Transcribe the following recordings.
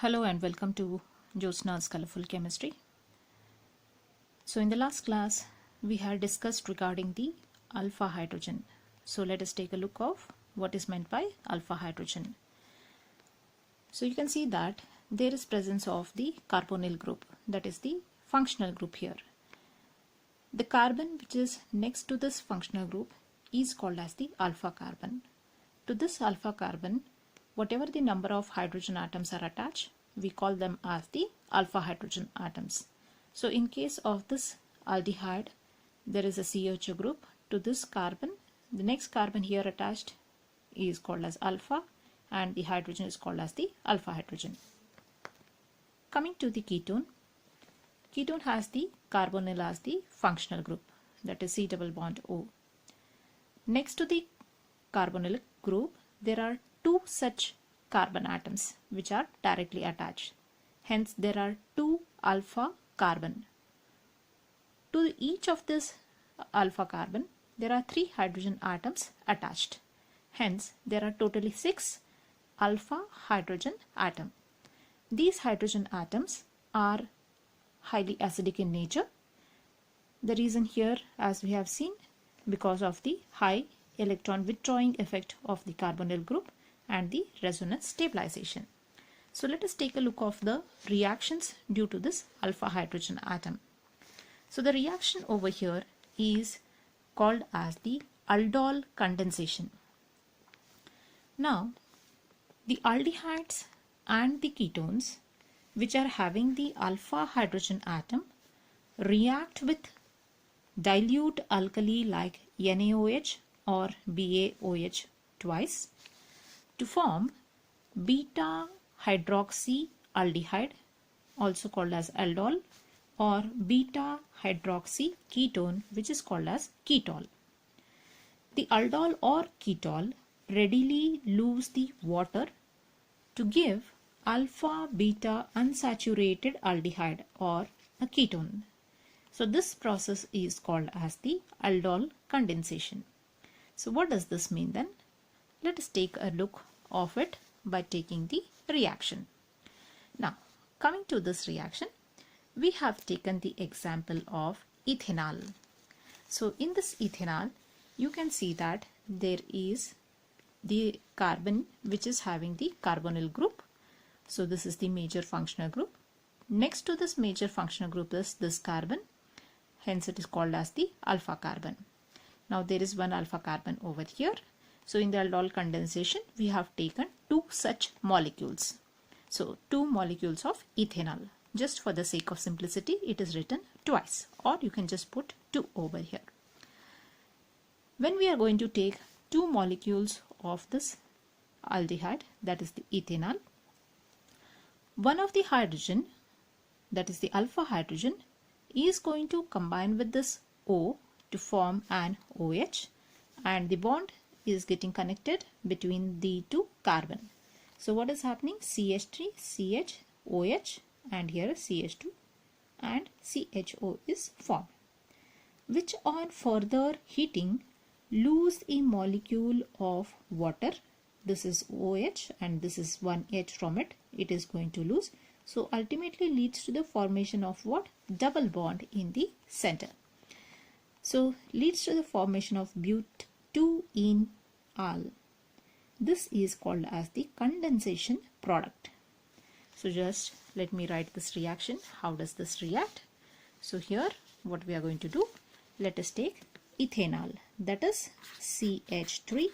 Hello and welcome to Jyotsna's Colorful Chemistry. So in the last class we had discussed regarding the alpha hydrogen. So let us take a look of what is meant by alpha hydrogen. So you can see that there is presence of the carbonyl group, that is the functional group here. The carbon which is next to this functional group is called as the alpha carbon. To this alpha carbon, whatever the number of hydrogen atoms are attached, we call them as the alpha hydrogen atoms. So in case of this aldehyde, there is a CH group. To this carbon, the next carbon here attached is called as alpha, and the hydrogen is called as the alpha hydrogen. Coming to the ketone, ketone has the carbonyl as the functional group, that is C double bond O. Next to the carbonyl group, there are two such carbon atoms which are directly attached. Hence, there are two alpha carbon. To each of this alpha carbon, there are three hydrogen atoms attached. Hence, there are totally 6 alpha hydrogen atoms. These hydrogen atoms are highly acidic in nature. The reason here, as we have seen, because of the high electron withdrawing effect of the carbonyl group and the resonance stabilization. So let us take a look of the reactions due to this alpha hydrogen atom. So the reaction over here is called as the aldol condensation. Now, the aldehydes and the ketones which are having the alpha hydrogen atom react with dilute alkali like NaOH or BaOH twice to form beta hydroxy aldehyde, also called as aldol, or beta hydroxy ketone, which is called as ketol. The aldol or ketol readily lose the water to give alpha beta unsaturated aldehyde or a ketone. So this process is called as the aldol condensation. So what does this mean then? Let us take a look of it by taking the reaction. Now, coming to this reaction, we have taken the example of ethanol. So in this ethanol, you can see that there is the carbon which is having the carbonyl group. So this is the major functional group. Next to this major functional group is this carbon. Hence it is called as the alpha carbon. Now there is one alpha carbon over here. So in the aldol condensation, we have taken two such molecules. So two molecules of ethanol. Just for the sake of simplicity, it is written twice, or you can just put 2 over here. When we are going to take two molecules of this aldehyde, that is the ethanol, one of the hydrogen, that is the alpha hydrogen, is going to combine with this O to form an OH, and the bond is getting connected between the two carbon. So what is happening? CH3, CH, OH, and here CH2 and CHO is formed, which on further heating lose a molecule of water. This is OH and this is one H from it. It is going to lose. So ultimately leads to the formation of what? Double bond in the center. So leads to the formation of but2-ene al. This is called as the condensation product. So just let me write this reaction. How does this react? So here what we are going to do, let us take ethanol, that is CH3,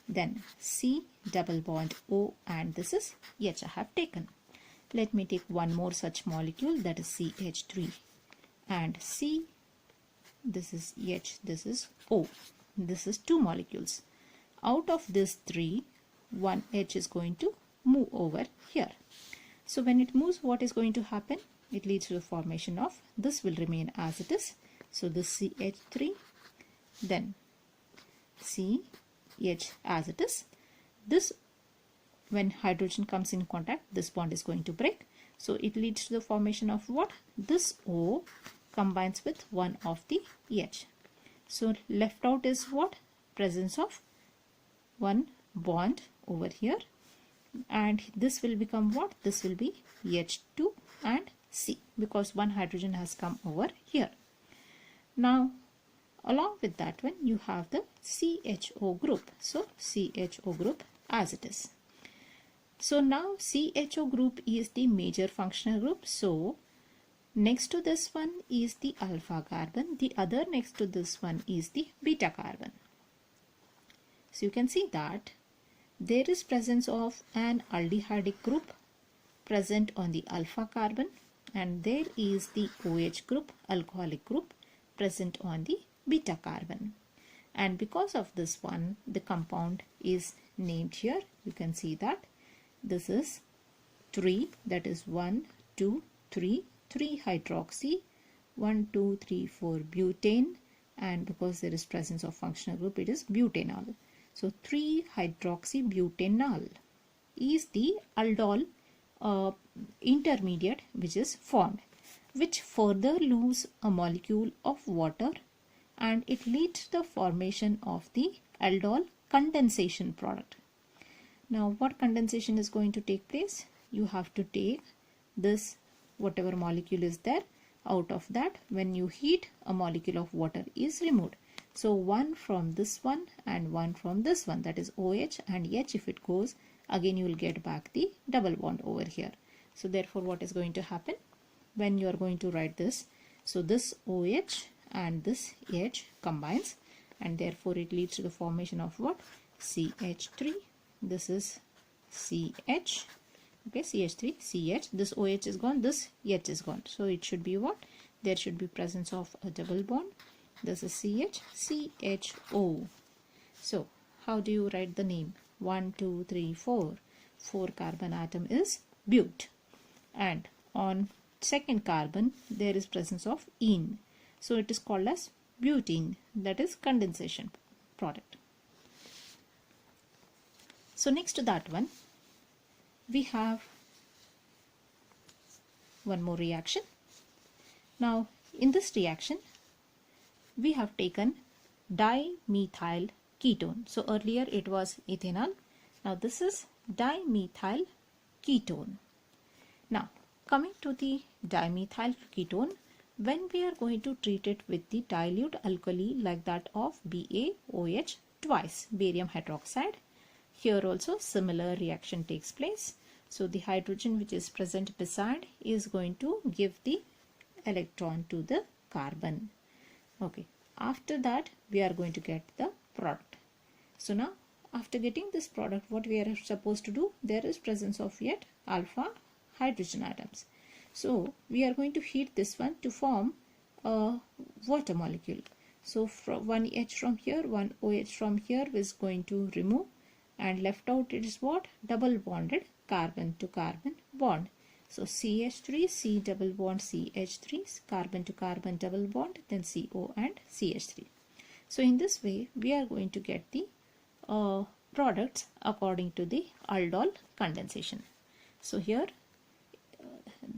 then C double bond O, and this is H I have taken. Let me take one more such molecule, that is CH3 and C, this is H, this is O. This is two molecules. Out of this 3, one H is going to move over here. So when it moves, what is going to happen? It leads to the formation of, this will remain as it is. So this CH3, then CH as it is. This, when hydrogen comes in contact, this bond is going to break. So it leads to the formation of what? This O combines with one of the H. So left out is what? Presence of one bond over here, and this will become what? This will be H2 and C, because one hydrogen has come over here. Now along with that one you have the CHO group. So CHO group as it is. So now CHO group is the major functional group. So next to this one is the alpha carbon. The other next to this one is the beta carbon. So you can see that there is presence of an aldehydic group present on the alpha carbon, and there is the OH group, alcoholic group, present on the beta carbon. And because of this one, the compound is named here. You can see that this is 3, that is 1, 2, 3, 3 hydroxy, 1, 2, 3, 4 butane, and because there is presence of functional group, it is butanol. So 3 hydroxybutanol is the aldol intermediate which is formed, which further lose a molecule of water, and it leads to the formation of the aldol condensation product. Now what condensation is going to take place? You have to take this whatever molecule is there, out of that when you heat, a molecule of water is removed. So one from this one and one from this one, that is OH and H. If it goes, again you will get back the double bond over here. So therefore what is going to happen when you are going to write this? So this OH and this H combines, and therefore it leads to the formation of what? CH3. This is CH. Okay, CH3, CH. This OH is gone, this H is gone. So it should be what? There should be presence of a double bond. This is CH, CHO. So how do you write the name? 1, 2, 3, 4. 4 carbon atom is but. And on second carbon there is presence of ene. So it is called as butene, that is condensation product. So next to that one, we have one more reaction. Now in this reaction we have taken dimethyl ketone. So earlier it was ethanol. Now this is dimethyl ketone. Now coming to the dimethyl ketone, when we are going to treat it with the dilute alkali like that of BaOH twice, barium hydroxide, here also similar reaction takes place. So the hydrogen which is present beside is going to give the electron to the carbon. Okay, after that we are going to get the product. So now after getting this product, what we are supposed to do? There is presence of yet alpha hydrogen atoms. So we are going to heat this one to form a water molecule. So from one H from here, one OH from here is going to remove, and left out it is what? Double bonded carbon to carbon bond. So CH3, C double bond CH3, carbon to carbon double bond, then CO and CH3. So in this way we are going to get the products according to the aldol condensation. So here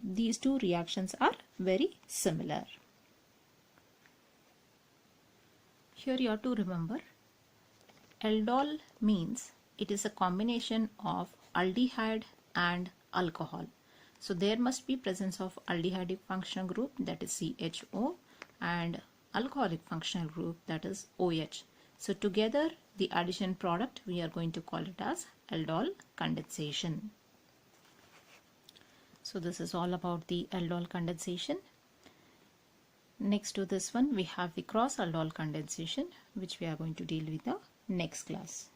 these two reactions are very similar. Here you have to remember, aldol means it is a combination of aldehyde and alcohol. So there must be presence of aldehydic functional group, that is CHO, and alcoholic functional group, that is OH. So together the addition product we are going to call it as aldol condensation. So this is all about the aldol condensation. Next to this one we have the cross aldol condensation, which we are going to deal with the next class.